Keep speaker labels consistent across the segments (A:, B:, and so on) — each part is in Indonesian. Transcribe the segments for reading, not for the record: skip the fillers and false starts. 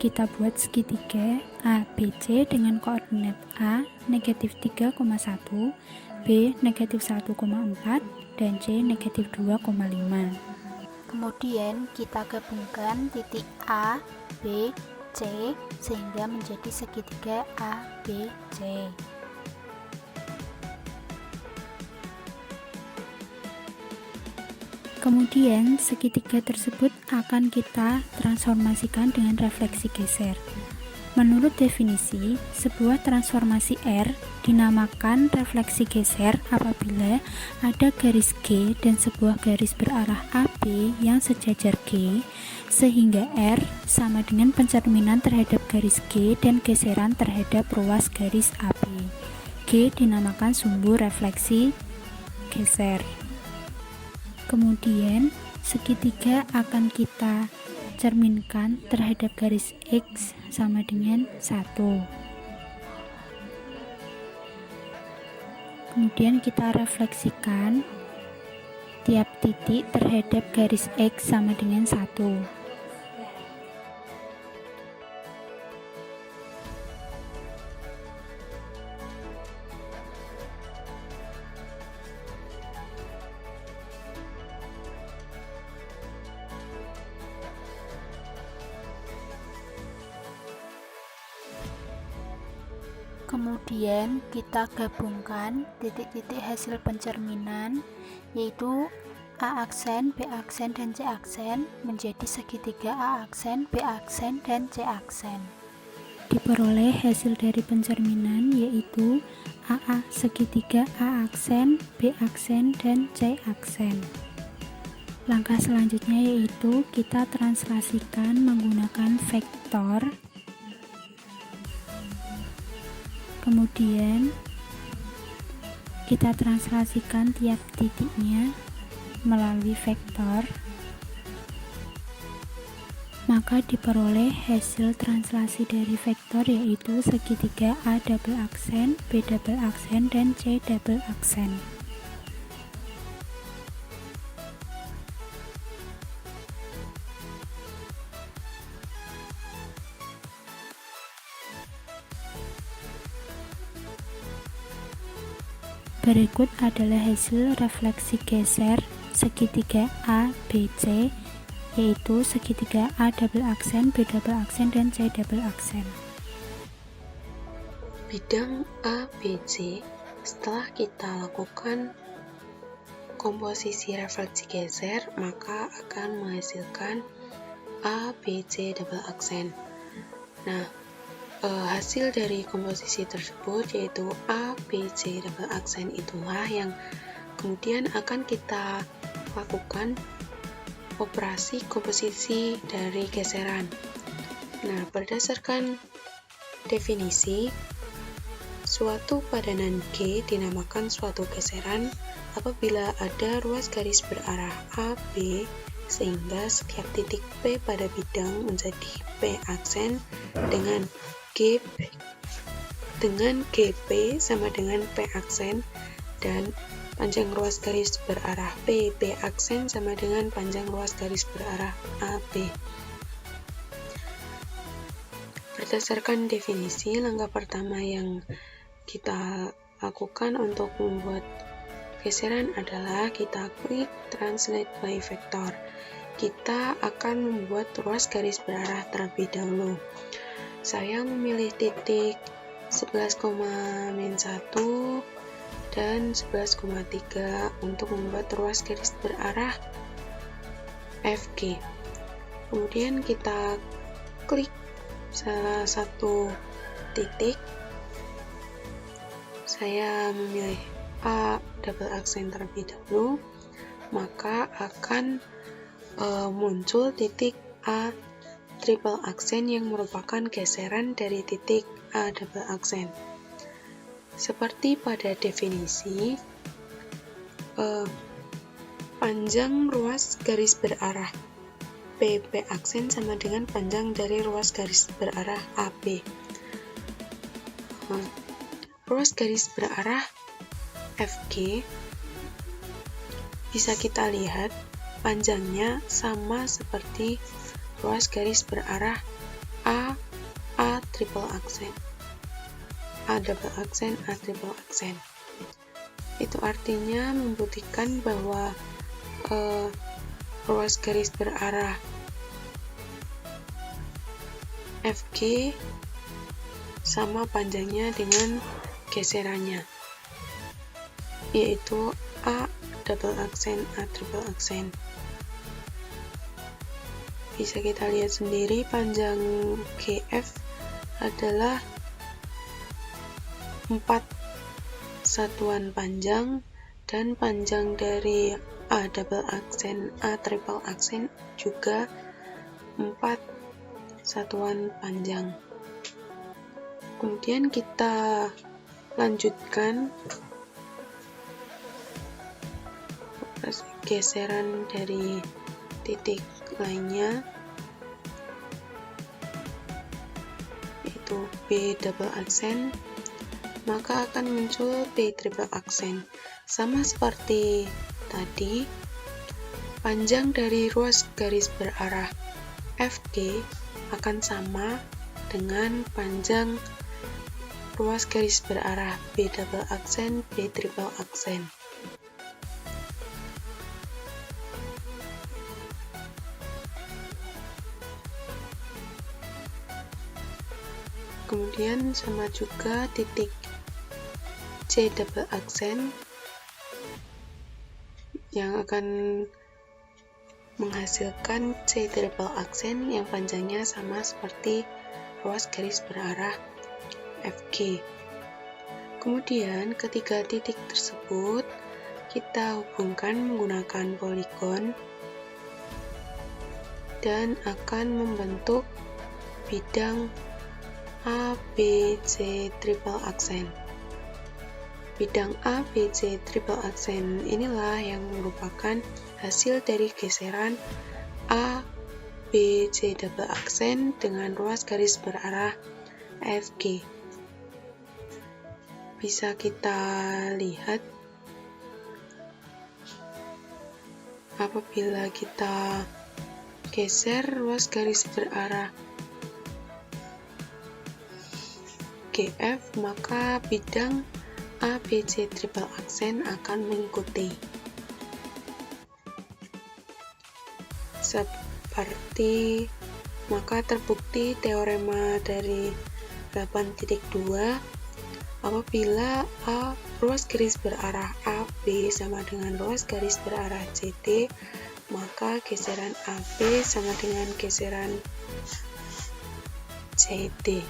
A: kita buat segitiga ABC dengan koordinat A negatif 3,1, B negatif 1,4, dan C negatif 2,5.
B: Kemudian kita gabungkan titik A, B, C sehingga menjadi segitiga ABC.
A: Kemudian segitiga tersebut akan kita transformasikan dengan refleksi geser. Menurut definisi, sebuah transformasi R dinamakan refleksi geser apabila ada garis G dan sebuah garis berarah AB yang sejajar G, sehingga R sama dengan pencerminan terhadap garis G dan geseran terhadap ruas garis AB. G dinamakan sumbu refleksi geser. Kemudian segitiga akan kita cerminkan terhadap garis X sama dengan 1. Kemudian kita refleksikan tiap titik terhadap garis X sama dengan 1.
B: Kemudian kita gabungkan titik-titik hasil pencerminan, yaitu A aksen, B aksen, dan C aksen menjadi segitiga A aksen, B aksen, dan C aksen.
A: Diperoleh hasil dari pencerminan yaitu AA segitiga A aksen, B aksen, dan C aksen. Langkah selanjutnya yaitu kita translasikan menggunakan vektor. Kemudian kita translasikan tiap titiknya melalui vektor, maka diperoleh hasil translasi dari vektor yaitu segitiga A double aksen, B double aksen, dan C double aksen. Berikut adalah hasil refleksi geser segitiga ABC, yaitu segitiga A double aksen, B double aksen, dan C double aksen.
C: Bidang ABC, setelah kita lakukan komposisi refleksi geser, maka akan menghasilkan ABC double aksen. Nah, hasil dari komposisi tersebut yaitu ABC double aksen itulah yang kemudian akan kita lakukan operasi komposisi dari geseran. Nah, berdasarkan definisi, suatu padanan G dinamakan suatu geseran apabila ada ruas garis berarah AB sehingga setiap titik P pada bidang menjadi P aksen dengan GP sama dengan P aksen, dan panjang ruas garis berarah P aksen sama dengan panjang ruas garis berarah AB. Berdasarkan definisi, langkah pertama yang kita lakukan untuk membuat geseran adalah kita klik translate by vector. Kita akan membuat ruas garis berarah terlebih dahulu. Saya memilih titik 11,-1 dan 11,3 untuk membuat ruas garis berarah FG. Kemudian kita klik salah satu titik. Saya memilih A double aksen terlebih dahulu, maka akan muncul titik A triple aksen yang merupakan geseran dari titik A double aksen. Seperti pada definisi, panjang ruas garis berarah PP aksen sama dengan panjang dari ruas garis berarah AB. Ruas garis berarah FG bisa kita lihat panjangnya sama seperti ruas garis berarah A triple aksen, A double aksen, A triple aksen. Itu artinya membuktikan bahwa ruas garis berarah FG sama panjangnya dengan geserannya, yaitu A double aksen, A triple aksen. Bisa kita lihat sendiri panjang GF adalah 4 satuan panjang, dan panjang dari A double aksen, A triple aksen juga 4 satuan panjang. Kemudian kita lanjutkan geseran dari titik lainnya, yaitu B double aksen, maka akan muncul B triple aksen. Sama seperti tadi, panjang dari ruas garis berarah FG akan sama dengan panjang ruas garis berarah B double aksen, B triple aksen. Kemudian sama juga titik C double aksen yang akan menghasilkan C triple aksen yang panjangnya sama seperti ruas garis berarah FG. Kemudian ketiga titik tersebut kita hubungkan menggunakan poligon dan akan membentuk bidang A, B, C triple aksen. Bidang A, B, C triple aksen inilah yang merupakan hasil dari geseran A, B, C double aksen dengan ruas garis berarah FG. Bisa kita lihat apabila kita geser ruas garis berarah GF, maka bidang A, B, C triple aksen akan mengikuti. Seperti maka terbukti teorema dari 8.2 apabila ruas garis berarah AB sama dengan ruas garis berarah CD, maka geseran AB sama dengan geseran CD.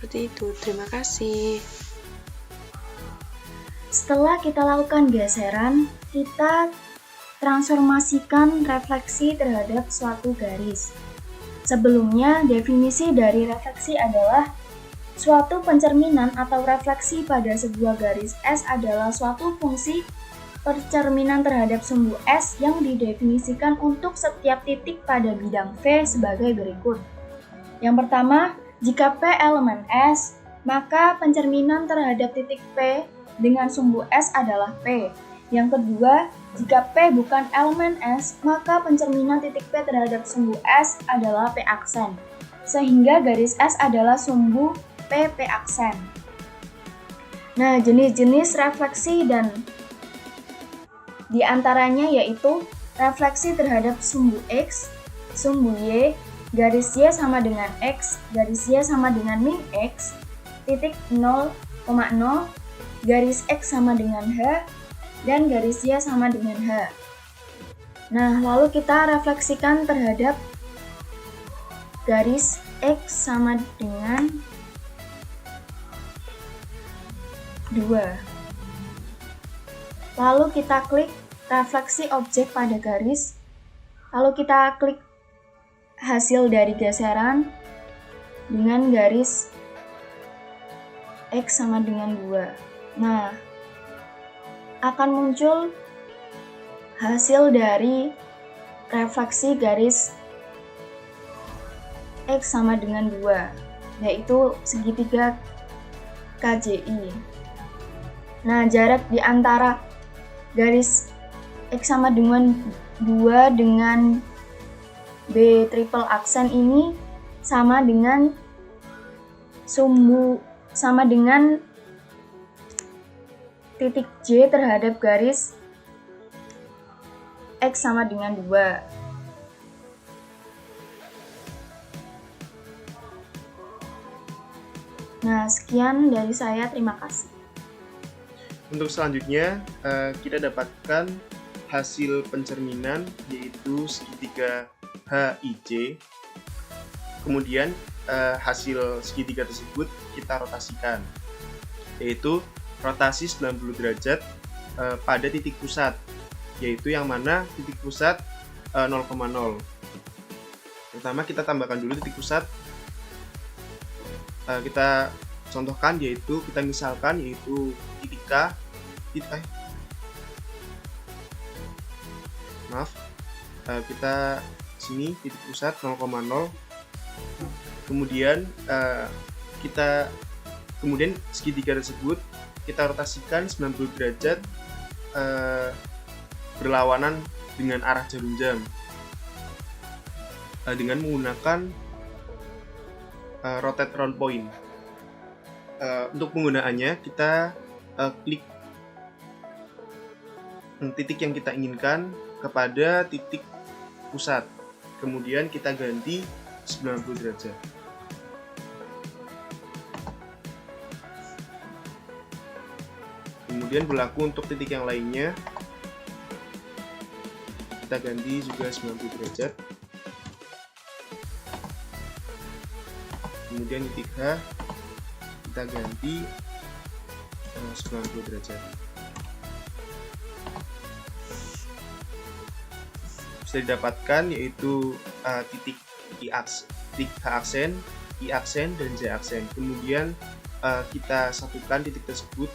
C: Seperti itu, terima kasih.
D: Setelah kita lakukan geseran, kita transformasikan refleksi terhadap suatu garis. Sebelumnya, definisi dari refleksi adalah suatu pencerminan atau refleksi pada sebuah garis S adalah suatu fungsi percerminan terhadap sumbu S yang didefinisikan untuk setiap titik pada bidang V sebagai berikut. Yang pertama, jika P elemen S, maka pencerminan terhadap titik P dengan sumbu S adalah P. Yang kedua, jika P bukan elemen S, maka pencerminan titik P terhadap sumbu S adalah P aksen. Sehingga garis S adalah sumbu P aksen. Nah, jenis-jenis refleksi dan diantaranya yaitu refleksi terhadap sumbu X, sumbu Y, garis Y sama dengan X, garis Y sama dengan min X, titik 0,0, garis X sama dengan H, dan garis Y sama dengan H. Nah, lalu kita refleksikan terhadap garis X sama dengan 2. Lalu kita klik refleksi objek pada garis, lalu kita klik hasil dari geseran dengan garis X sama dengan 2. Nah, akan muncul hasil dari refleksi garis X sama dengan 2, yaitu segitiga KJI. Nah, jarak di antara garis X sama dengan 2 dengan B triple aksen ini sama dengan titik J terhadap garis X sama dengan 2. Nah, sekian dari saya. Terima kasih.
E: Untuk selanjutnya, kita dapatkan hasil pencerminan, yaitu segitiga HIJ. Kemudian, hasil segitiga tersebut kita rotasikan, yaitu rotasi 90 derajat pada titik pusat, yaitu yang mana titik pusat 0,0. Pertama, kita tambahkan dulu titik pusat. Kita contohkan, yaitu kita misalkan yaitu titik K, kita sini titik pusat 0,0. Kemudian kemudian segitiga tersebut kita rotasikan 90 derajat berlawanan dengan arah jarum jam dengan menggunakan rotate round point. Untuk penggunaannya, kita klik titik yang kita inginkan kepada titik pusat, kemudian kita ganti 90 derajat. Kemudian berlaku untuk titik yang lainnya, kita ganti juga 90 derajat. Kemudian titik H kita ganti 90 derajat. Bisa didapatkan yaitu titik H aksen, I aksen, dan J aksen. Kemudian kita satukan titik tersebut.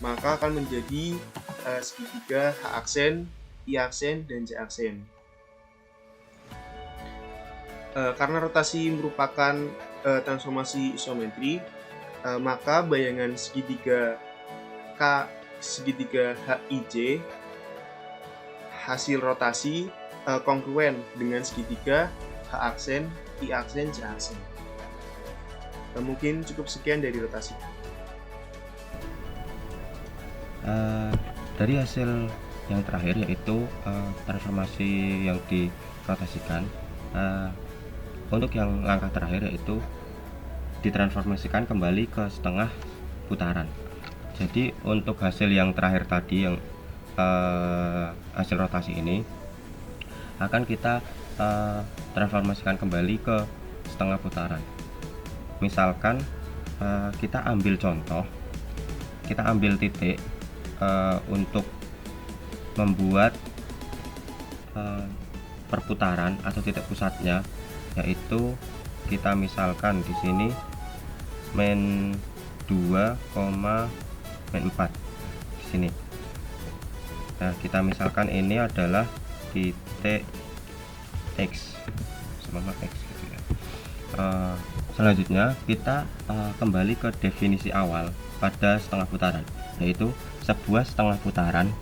E: Maka akan menjadi segitiga H aksen, I aksen, dan J aksen. Karena rotasi merupakan transformasi isometri, maka bayangan segitiga HIJ hasil rotasi kongruen dengan segitiga H aksen, I aksen, J aksen. Mungkin cukup sekian dari rotasi.
F: Dari hasil yang terakhir, yaitu transformasi yang dirotasikan, untuk yang langkah terakhir yaitu ditransformasikan kembali ke setengah putaran. Jadi untuk hasil yang terakhir tadi, yang hasil rotasi ini akan kita transformasikan kembali ke setengah putaran. Misalkan kita ambil contoh, kita ambil titik untuk membuat perputaran atau titik pusatnya, yaitu kita misalkan di sini min 2, min 4 di sini. Nah, kita misalkan ini adalah titik X sama X gitu ya. Selanjutnya kita kembali ke definisi awal pada setengah putaran, yaitu sebuah setengah putaran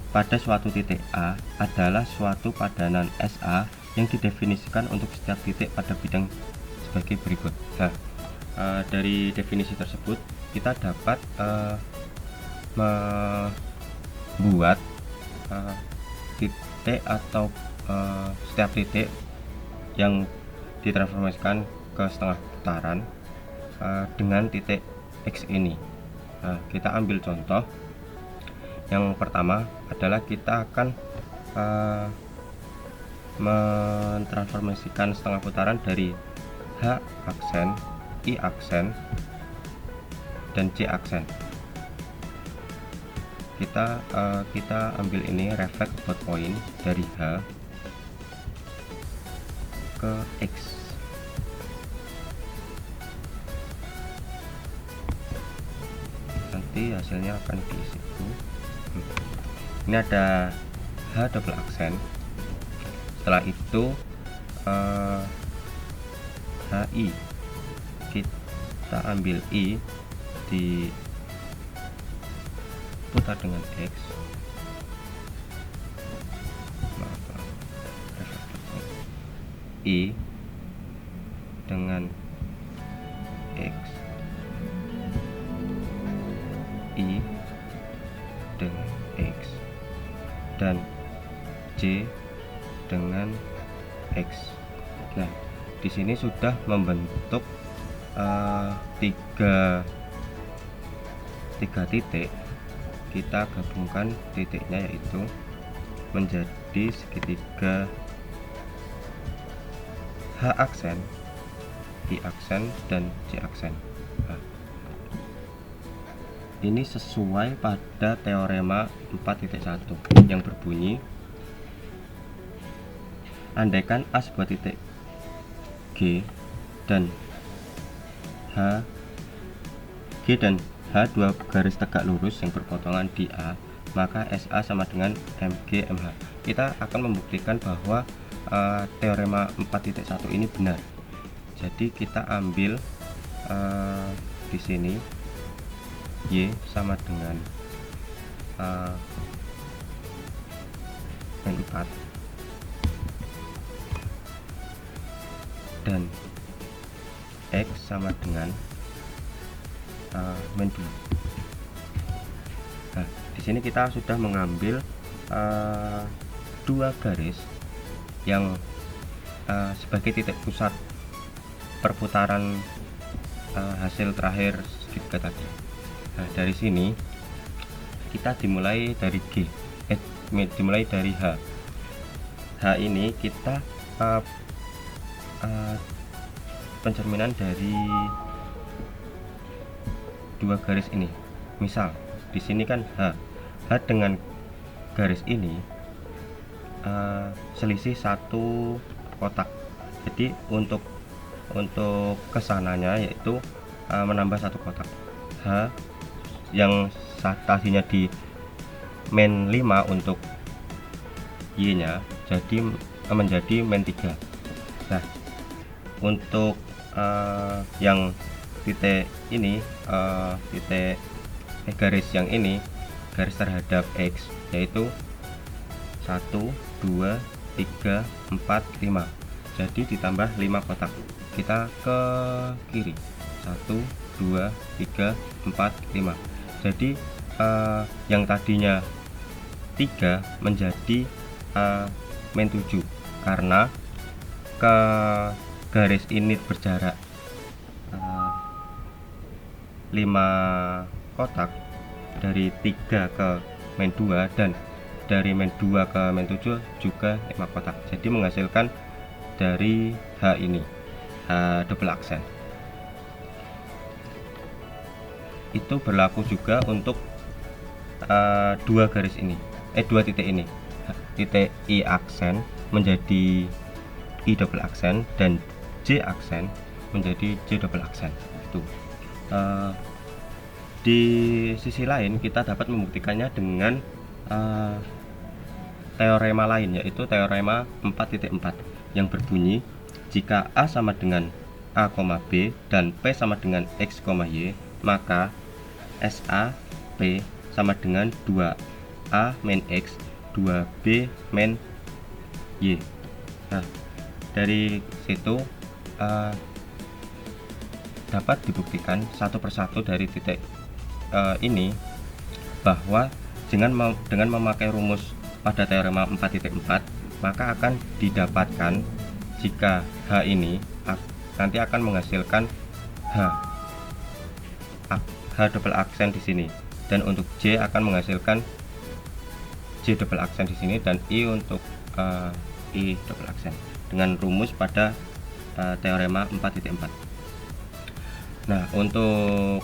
F: pada suatu titik A adalah suatu padanan SA yang didefinisikan untuk setiap titik pada bidang sebagai berikut. Nah, dari definisi tersebut kita dapat membuat titik atau setiap titik yang ditransformasikan ke setengah putaran dengan titik X ini. Nah, kita ambil contoh. Yang pertama adalah kita akan mentransformasikan setengah putaran dari H aksen, I aksen, dan J aksen. Kita ambil ini reflect about point dari H ke X. Nanti hasilnya akan di situ. Ini ada H double aksen. Setelah itu HI, kita ambil I di berputar dengan X, I dengan X, I dengan X, dan J dengan X. Nah, di sini sudah membentuk tiga titik. Kita gabungkan titiknya, yaitu menjadi segitiga H aksen, I aksen, dan J aksen. Nah, ini sesuai pada teorema 4.1 yang berbunyi, andaikan A sebuah titik G dan H, G dan H dua garis tegak lurus yang berpotongan di A, maka SA sama dengan MG MH. Kita akan membuktikan bahwa teorema 4.1 ini benar. Jadi kita ambil di sini Y sama dengan min 4 dan X sama dengan min 2. Nah, di sini kita sudah mengambil dua garis yang sebagai titik pusat perputaran hasil terakhir segitiga tadi. Nah, dari sini kita dimulai dari G, dimulai dari H. H ini kita pencerminan dari dua garis ini. Misal di sini kan H dengan garis ini selisih satu kotak. Jadi untuk kesananya yaitu menambah satu kotak. H yang tadinya di min 5 untuk Y nya jadi menjadi min 3. Nah, untuk yang titik ini garis yang ini, garis terhadap X, yaitu 1, 2, 3, 4, 5. Jadi ditambah 5 kotak. Kita ke kiri. 1, 2, 3, 4, 5. Jadi yang tadinya 3 menjadi min 7 karena ke garis ini berjarak 5 kotak, dari 3 ke min 2 dan dari min 2 ke min 7 juga 5 kotak. Jadi menghasilkan dari H ini, H double aksen. Itu berlaku juga untuk dua garis ini, dua titik ini. Titik I aksen menjadi I double aksen dan J aksen menjadi J double aksen. Itu. Di sisi lain kita dapat membuktikannya dengan teorema lain, yaitu teorema 4.4 yang berbunyi, jika A sama dengan A, B dan P sama dengan X, Y, maka SA P sama dengan 2A min X 2B min Y. Nah, dari situ dapat dibuktikan satu persatu dari titik ini bahwa dengan memakai rumus pada teorema 4.4 maka akan didapatkan jika H ini nanti akan menghasilkan H double aksen di sini, dan untuk J akan menghasilkan J double aksen di sini, dan I untuk I double aksen dengan rumus pada teorema 4.4. Nah, untuk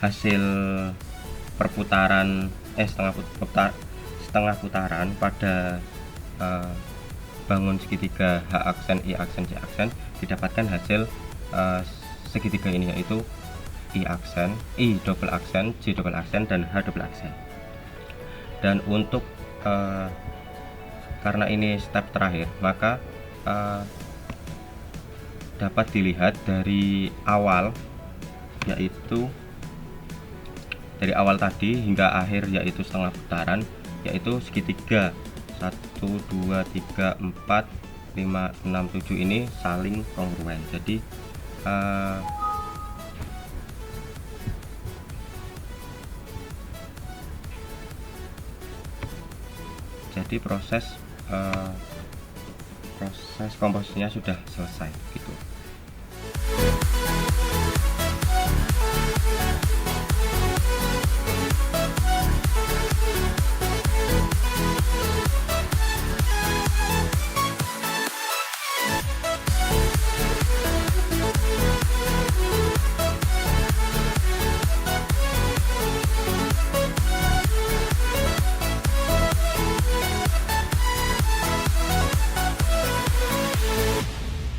F: hasil perputaran setengah putaran pada bangun segitiga H aksen, I aksen, J aksen didapatkan hasil segitiga ini, yaitu I aksen, I double aksen, J double aksen, dan H double aksen. Dan untuk karena ini step terakhir, maka dapat dilihat dari awal, yaitu dari awal tadi hingga akhir yaitu setengah putaran, yaitu segitiga 1, 2, 3, 4, 5, 6, 7 ini saling kongruen. Jadi proses komposisinya sudah selesai gitu.